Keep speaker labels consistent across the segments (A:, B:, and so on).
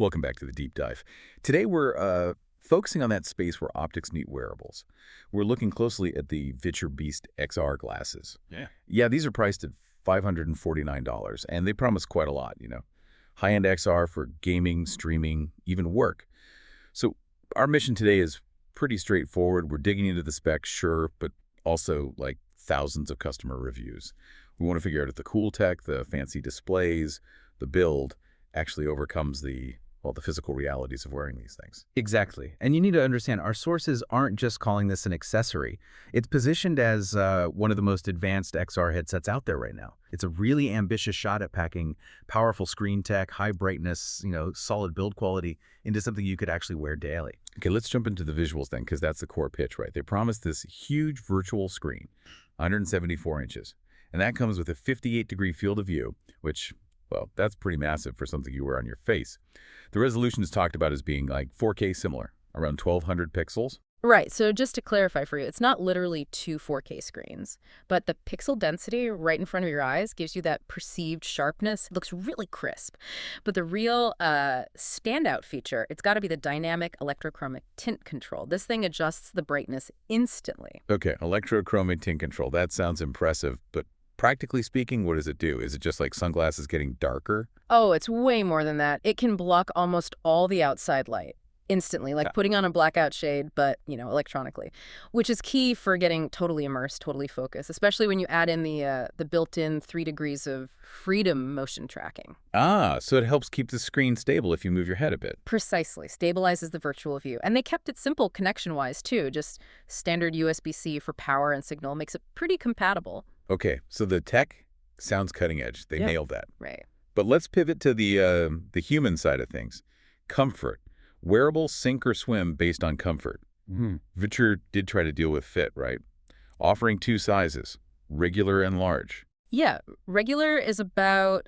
A: Welcome back to the deep dive. Today we're focusing on that space where optics meet wearables. We're looking closely at the Viture Beast XR glasses. Yeah, these are priced at $549, and they promise quite a lot, High-end XR for gaming, streaming, even work. So our mission today is pretty straightforward. We're digging into the specs, sure, but also like thousands of customer reviews. We want to figure out if the cool tech, the fancy displays, the build actually overcomes the physical realities of wearing these things.
B: Exactly. And you need to understand, our sources aren't just calling this an accessory. It's positioned as one of the most advanced XR headsets out there right now. It's a really ambitious shot at packing powerful screen tech, high brightness, solid build quality into something you could actually wear daily.
A: Okay, let's jump into the visuals then, because that's the core pitch, right? They promise this huge virtual screen, 174 inches. And that comes with a 58-degree field of view, which, well, that's pretty massive for something you wear on your face. The resolution is talked about as being like 4K similar, around 1,200 pixels.
C: Right, so just to clarify for you, it's not literally two 4K screens, but the pixel density right in front of your eyes gives you that perceived sharpness. It looks really crisp. But the real standout feature, it's got to be the dynamic electrochromic tint control. This thing adjusts the brightness instantly.
A: Okay, electrochromic tint control. That sounds impressive, but practically speaking, what does it do? Is it just like sunglasses getting darker?
C: Oh, it's way more than that. It can block almost all the outside light instantly, like putting on a blackout shade, but, electronically, which is key for getting totally immersed, totally focused, especially when you add in the built-in 3 degrees of freedom motion tracking.
A: Ah, so it helps keep the screen stable if you move your head a bit.
C: Precisely. Stabilizes the virtual view. And they kept it simple connection-wise, too. Just standard USB-C for power and signal makes it pretty compatible.
A: Okay, so the tech sounds cutting edge. They nailed that.
C: Right.
A: But let's pivot to the human side of things. Comfort. Wearable, sink or swim based on comfort. Viture did try to deal with fit, right? Offering 2 sizes, regular and large.
C: Yeah, regular is about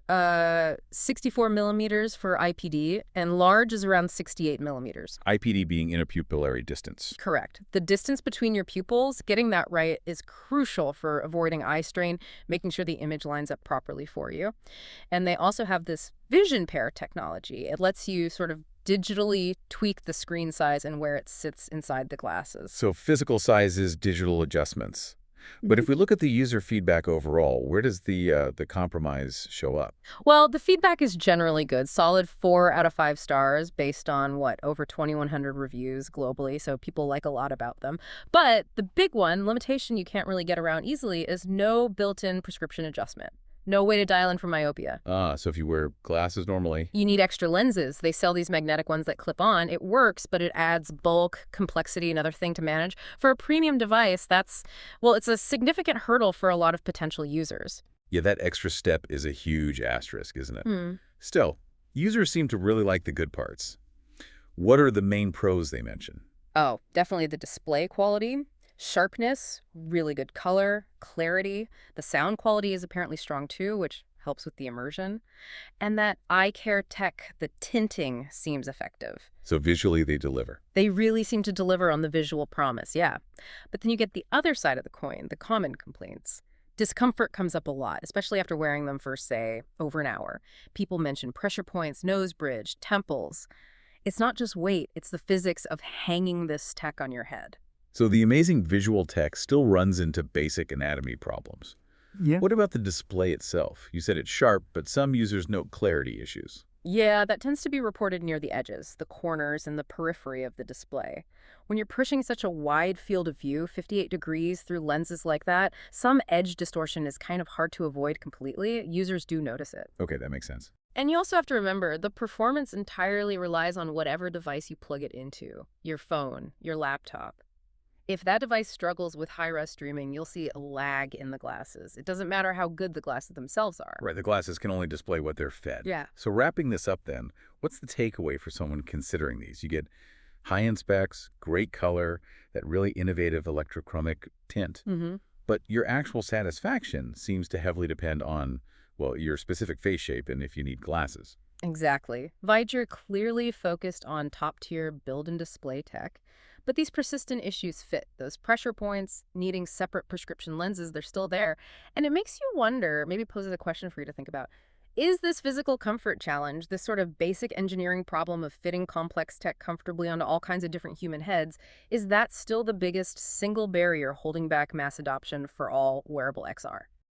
C: 64 millimeters for IPD, and large is around 68 millimeters.
A: IPD being interpupillary distance.
C: Correct. The distance between your pupils, getting that right is crucial for avoiding eye strain, making sure the image lines up properly for you. And they also have this vision pair technology. It lets you sort of digitally tweak the screen size and where it sits inside the glasses.
A: So physical sizes, digital adjustments. But if we look at the user feedback overall, where does the compromise show up?
C: Well, the feedback is generally good. Solid 4 out of 5 stars based on, over 2,100 reviews globally, so people like a lot about them. But the big one, limitation you can't really get around easily, is no built-in prescription adjustment. No way to dial in for myopia.
A: So if you wear glasses normally...
C: You need extra lenses. They sell these magnetic ones that clip on. It works, but it adds bulk, complexity, another thing to manage. For a premium device, it's a significant hurdle for a lot of potential users.
A: Yeah, that extra step is a huge asterisk, isn't it? Still, users seem to really like the good parts. What are the main pros they mention?
C: Oh, definitely the display quality. Sharpness, really good color, clarity. The sound quality is apparently strong too, which helps with the immersion. And that eye care tech, the tinting, seems effective.
A: So visually they deliver.
C: They really seem to deliver on the visual promise, yeah. But then you get the other side of the coin, the common complaints. Discomfort comes up a lot, especially after wearing them for, say, over an hour. People mention pressure points, nose bridge, temples. It's not just weight, it's the physics of hanging this tech on your head.
A: So the amazing visual tech still runs into basic anatomy problems.
B: Yeah.
A: What about the display itself? You said it's sharp, but some users note clarity issues.
C: Yeah, that tends to be reported near the edges, the corners, and the periphery of the display. When you're pushing such a wide field of view, 58 degrees through lenses like that, some edge distortion is kind of hard to avoid completely. Users do notice it.
A: Okay, that makes sense.
C: And you also have to remember, the performance entirely relies on whatever device you plug it into. Your phone, your laptop. If that device struggles with high-res streaming, you'll see a lag in the glasses. It doesn't matter how good the glasses themselves are.
A: Right, the glasses can only display what they're fed.
C: Yeah.
A: So wrapping this up then, what's the takeaway for someone considering these? You get high-end specs, great color, that really innovative electrochromic tint. But your actual satisfaction seems to heavily depend on, your specific face shape and if you need glasses.
C: Exactly. Viture clearly focused on top-tier build and display tech. But these persistent issues fit. Those pressure points, needing separate prescription lenses, they're still there. And it makes you wonder, maybe poses a question for you to think about, Is this physical comfort challenge, this sort of basic engineering problem of fitting complex tech comfortably onto all kinds of different human heads, is that still the biggest single barrier holding back mass adoption for all wearable XR?